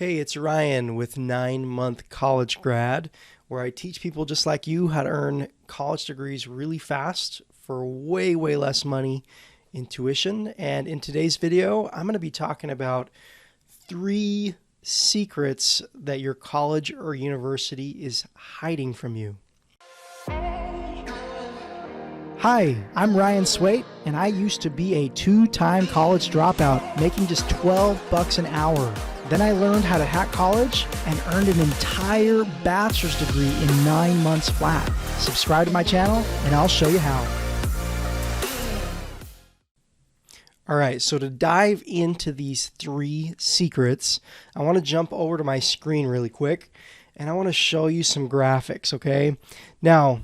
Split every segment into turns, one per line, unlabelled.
Hey, it's Ryan with 9 Month College Grad, where I teach people just like you how to earn college degrees really fast for way, way less money in tuition. And in today's video, I'm going to be talking about 3 secrets that your college or university is hiding from you.
Hi, I'm Ryan Swait, and I used to be a 2-time college dropout, making just $12 an hour. Then I learned how to hack college and earned an entire bachelor's degree in 9 months flat. Subscribe to my channel, and I'll show you how.
All right, so to dive into these 3 secrets, I want to jump over to my screen really quick, and I want to show you some graphics, okay? Now,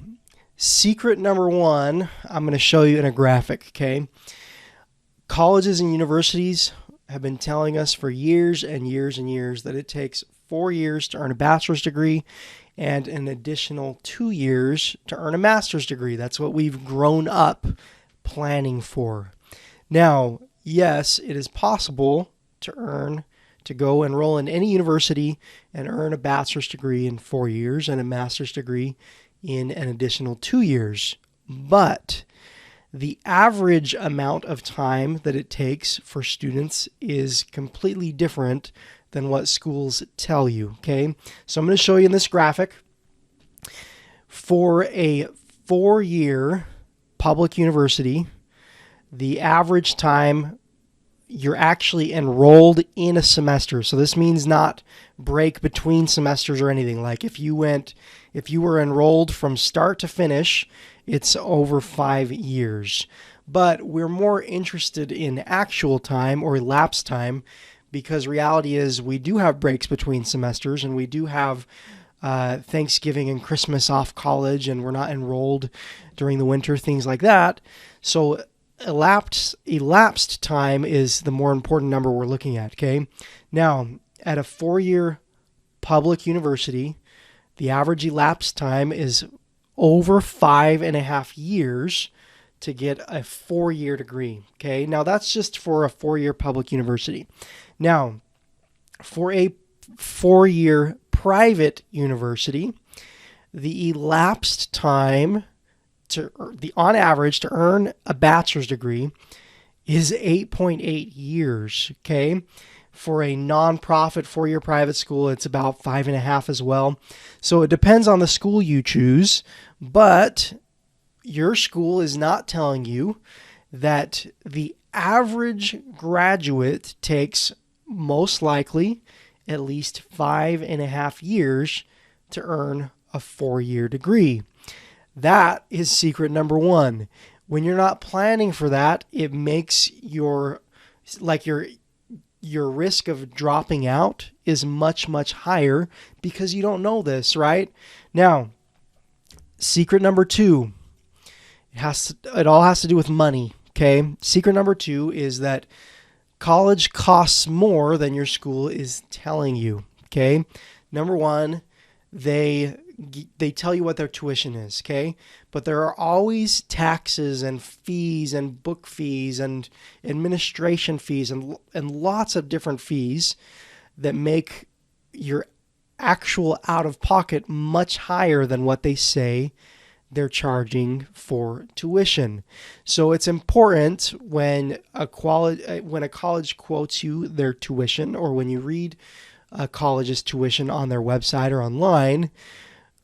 secret number 1, I'm going to show you in a graphic, okay? Colleges and universities have been telling us for years and years and years that it takes 4 years to earn a bachelor's degree and an additional 2 years to earn a master's degree. That's what we've grown up planning for. Now, yes, it is possible to go enroll in any university and earn a bachelor's degree in 4 years and a master's degree in an additional 2 years. But the average amount of time that it takes for students is completely different than what schools tell you, okay? So I'm going to show you in this graphic. For a 4-year public university, the average time you're actually enrolled in a semester. So this means not break between semesters or anything. Like if you were enrolled from start to finish, it's over 5 years. But we're more interested in actual time or elapsed time because reality is we do have breaks between semesters and we do have Thanksgiving and Christmas off college and we're not enrolled during the winter, things like that. So elapsed time is the more important number we're looking at, okay? Now, at a 4-year public university, the average elapsed time is over 5.5 years to get a 4-year degree, okay? Now, that's just for a 4-year public university. Now, for a 4-year private university, the elapsed time on average to earn a bachelor's degree is 8.8 years, okay? For a nonprofit 4-year private school, it's about 5.5 as well. So it depends on the school you choose, but your school is not telling you that the average graduate takes most likely at least 5.5 years to earn a 4-year degree. That is secret number 1. When you're not planning for that, it makes your risk of dropping out is much, much higher because you don't know this, right? Now, secret number 2, it all has to do with money, okay? Secret number 2 is that college costs more than your school is telling you, okay? Number 1, they tell you what their tuition is, okay? But there are always taxes and fees and book fees and administration fees and lots of different fees that make your actual out-of-pocket much higher than what they say they're charging for tuition. So it's important when a college quotes you their tuition, or when you read a college's tuition on their website or online,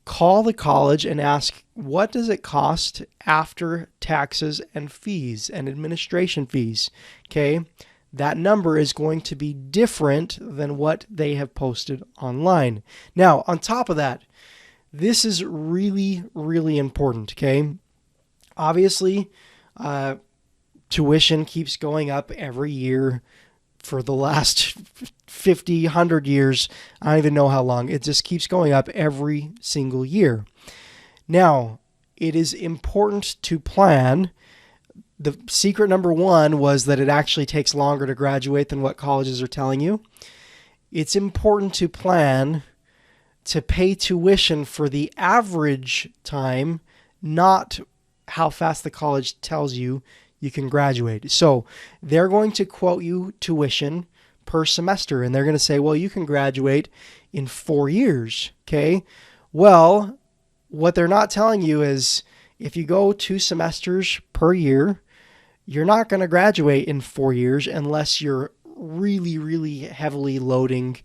call the college and ask, what does it cost after taxes and fees and administration fees? Okay, that number is going to be different than what they have posted online. Now, on top of that, this is really, really important, okay? Obviously, tuition keeps going up every year for the last 50, 100 years. I don't even know how long. It just keeps going up every single year. Now, it is important to plan. The secret number 1 was that it actually takes longer to graduate than what colleges are telling you. It's important to plan to pay tuition for the average time, not how fast the college tells you you can graduate. So they're going to quote you tuition per semester. And they're going to say, well, you can graduate in 4 years. Okay. Well, what they're not telling you is if you go 2 semesters per year, you're not going to graduate in 4 years unless you're really, really heavily loading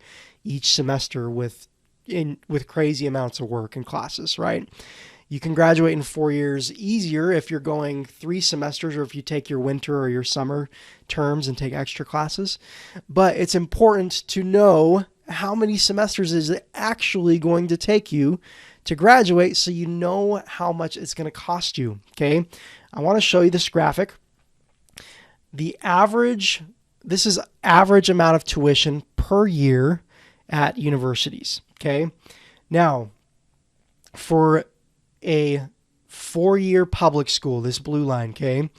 each semester with crazy amounts of work and classes, right? You can graduate in 4 years easier if you're going 3 semesters or if you take your winter or your summer terms and take extra classes. But it's important to know how many semesters is it actually going to take you to graduate so you know how much it's going to cost you, okay? I want to show you this graphic. This is average amount of tuition per year at universities, okay? Now, for a 4-year public school, this blue line, okay,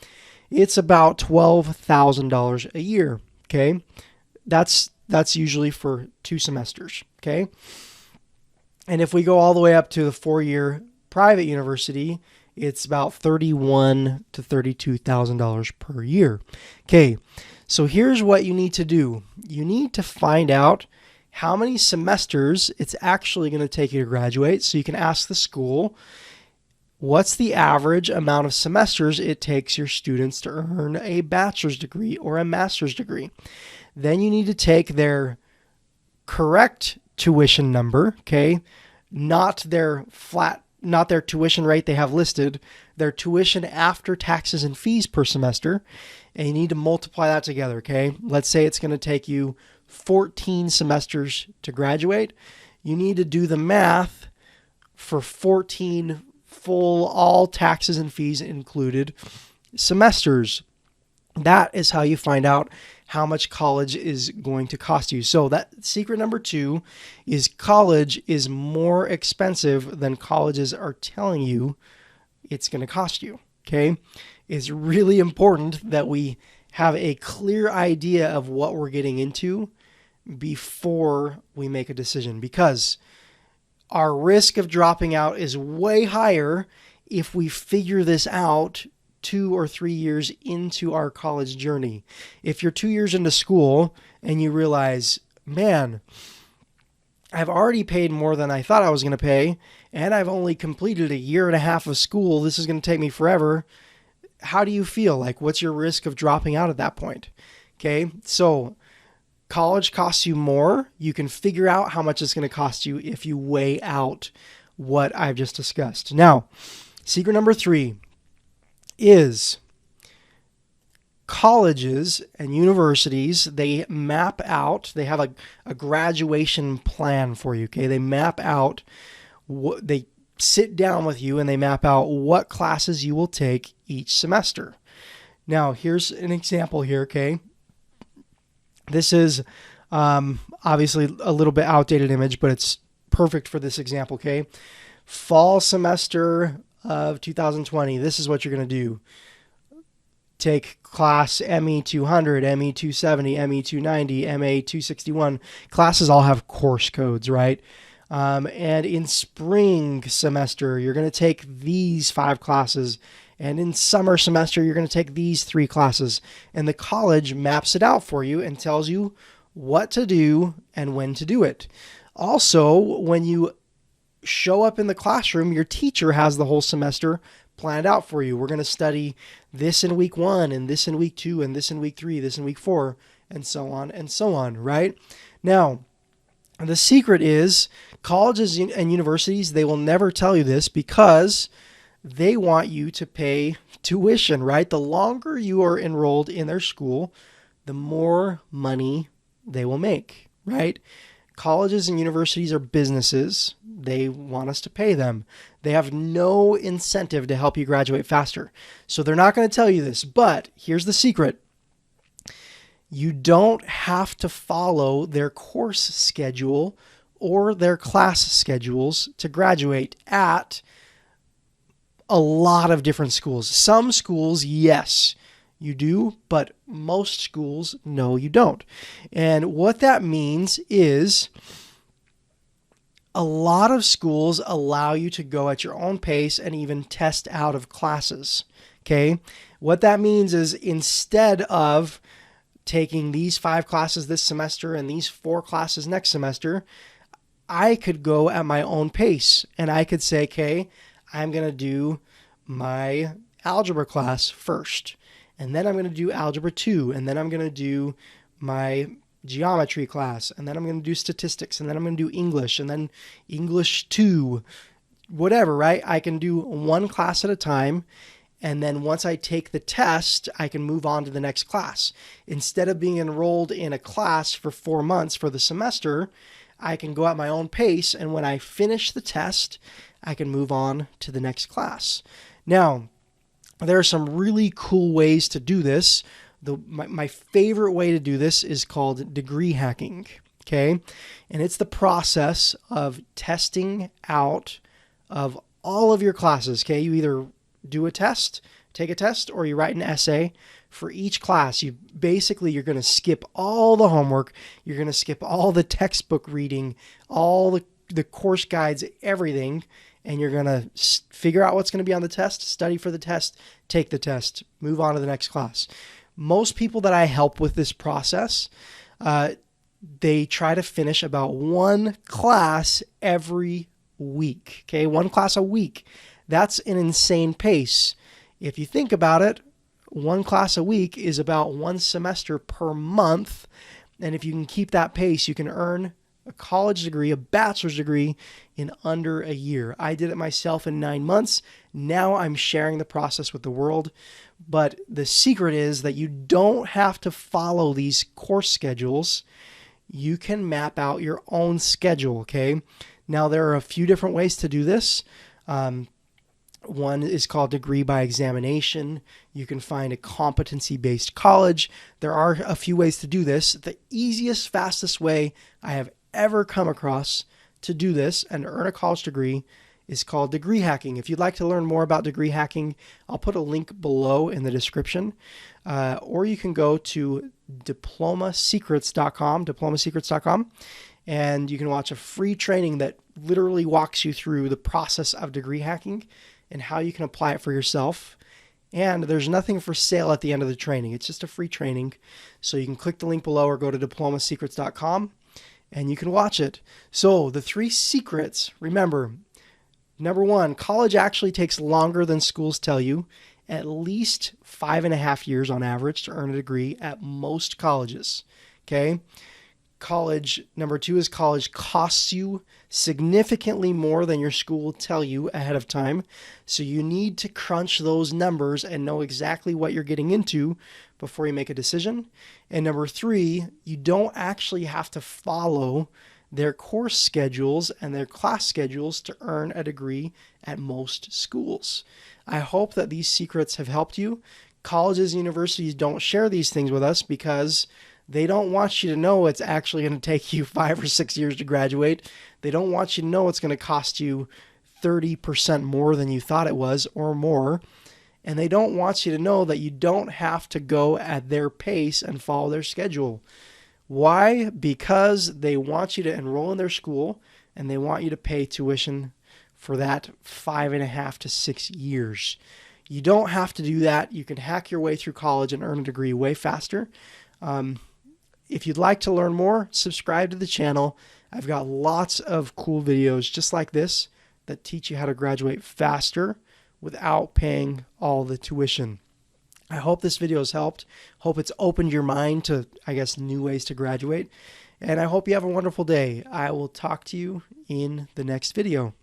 it's about $12,000 a year, okay? That's usually for 2 semesters, okay? And if we go all the way up to the 4-year private university, it's about $31,000 to $32,000 per year. Okay, so here's what you need to do. You need to find out how many semesters it's actually going to take you to graduate. So you can ask the school, what's the average amount of semesters it takes your students to earn a bachelor's degree or a master's degree? Then you need to take their correct tuition number, okay? Not their tuition rate they have listed, their tuition after taxes and fees per semester, and you need to multiply that together, okay? Let's say it's going to take you 14 semesters to graduate. You need to do the math for 14 full, all taxes and fees included semesters. That is how you find out how much college is going to cost you. So that secret number 2 is college is more expensive than colleges are telling you it's going to cost you. Okay. It's really important that we have a clear idea of what we're getting into before we make a decision, because our risk of dropping out is way higher if we figure this out 2 or 3 years into our college journey. If you're 2 years into school and you realize, man, I've already paid more than I thought I was going to pay, and I've only completed 1.5 years of school, this is going to take me forever. How do you feel? Like, what's your risk of dropping out at that point? Okay, so college costs you more. You can figure out how much it's going to cost you if you weigh out what I've just discussed. Now, secret number 3 is colleges and universities, they map out, they have a graduation plan for you, okay? They map out, they sit down with you and they map out what classes you will take each semester. Now, here's an example here, okay? This is obviously a little bit outdated image, but it's perfect for this example, okay? Fall semester of 2020, this is what you're going to do. Take class ME 200, ME 270, ME 290, MA 261. Classes all have course codes, right? And in spring semester, you're going to take these 5 classes. And in summer semester, you're going to take these 3 classes. And the college maps it out for you and tells you what to do and when to do it. Also, when you show up in the classroom, your teacher has the whole semester planned out for you. We're going to study this in week 1 and this in week 2 and this in week 3, this in week 4, and so on, right? Now, the secret is colleges and universities, they will never tell you this because they want you to pay tuition, right? The longer you are enrolled in their school, the more money they will make, right? Colleges and universities are businesses. They want us to pay them. They have no incentive to help you graduate faster. So they're not going to tell you this, but here's the secret. You don't have to follow their course schedule or their class schedules to graduate at a lot of different schools. Some schools, yes, you do, but most schools, no, you don't. And what that means is a lot of schools allow you to go at your own pace and even test out of classes, okay? What that means is instead of taking these 5 classes this semester and these 4 classes next semester, I could go at my own pace and I could say, okay, I'm going to do my algebra class first, and then I'm going to do algebra 2, and then I'm going to do my geometry class, and then I'm going to do statistics, and then I'm going to do English, and then English 2, whatever, right? I can do one class at a time, and then once I take the test, I can move on to the next class. Instead of being enrolled in a class for 4 months for the semester, I can go at my own pace, and when I finish the test, I can move on to the next class. Now, there are some really cool ways to do this. My favorite way to do this is called degree hacking, okay? And it's the process of testing out of all of your classes, okay? You either do a test, take a test, or you write an essay for each class. You're going to skip all the homework. You're going to skip all the textbook reading, all the course guides, everything, and you're going to figure out what's going to be on the test, study for the test, take the test, move on to the next class. Most people that I help with this process, they try to finish about 1 class every week, okay? 1 class a week. That's an insane pace. If you think about it, 1 class a week is about 1 semester per month. And if you can keep that pace, you can earn a college degree, a bachelor's degree, in under a year. I did it myself in 9 months. Now I'm sharing the process with the world. But the secret is that you don't have to follow these course schedules. You can map out your own schedule, okay? Now, there are a few different ways to do this. One is called degree by examination. You can find a competency-based college. There are a few ways to do this. The easiest, fastest way I have ever come across to do this and earn a college degree is called degree hacking. If you'd like to learn more about degree hacking, I'll put a link below in the description. Or you can go to diplomasecrets.com, and you can watch a free training that literally walks you through the process of degree hacking and how you can apply it for yourself. And there's nothing for sale at the end of the training. It's just a free training. So you can click the link below or go to diplomasecrets.com and you can watch it. So the 3 secrets, remember, number 1, college actually takes longer than schools tell you, at least 5.5 years on average to earn a degree at most colleges, okay? Number 2 is college costs you significantly more than your school will tell you ahead of time. So you need to crunch those numbers and know exactly what you're getting into before you make a decision. And number 3, you don't actually have to follow their course schedules and their class schedules to earn a degree at most schools. I hope that these secrets have helped you. Colleges and universities don't share these things with us because they don't want you to know it's actually going to take you 5 or 6 years to graduate. They don't want you to know it's going to cost you 30% more than you thought it was or more. And they don't want you to know that you don't have to go at their pace and follow their schedule. Why? Because they want you to enroll in their school and they want you to pay tuition for that 5.5 to 6 years. You don't have to do that. You can hack your way through college and earn a degree way faster. If you'd like to learn more, subscribe to the channel. I've got lots of cool videos just like this that teach you how to graduate faster without paying all the tuition. I hope this video has helped. Hope it's opened your mind to, new ways to graduate. And I hope you have a wonderful day. I will talk to you in the next video.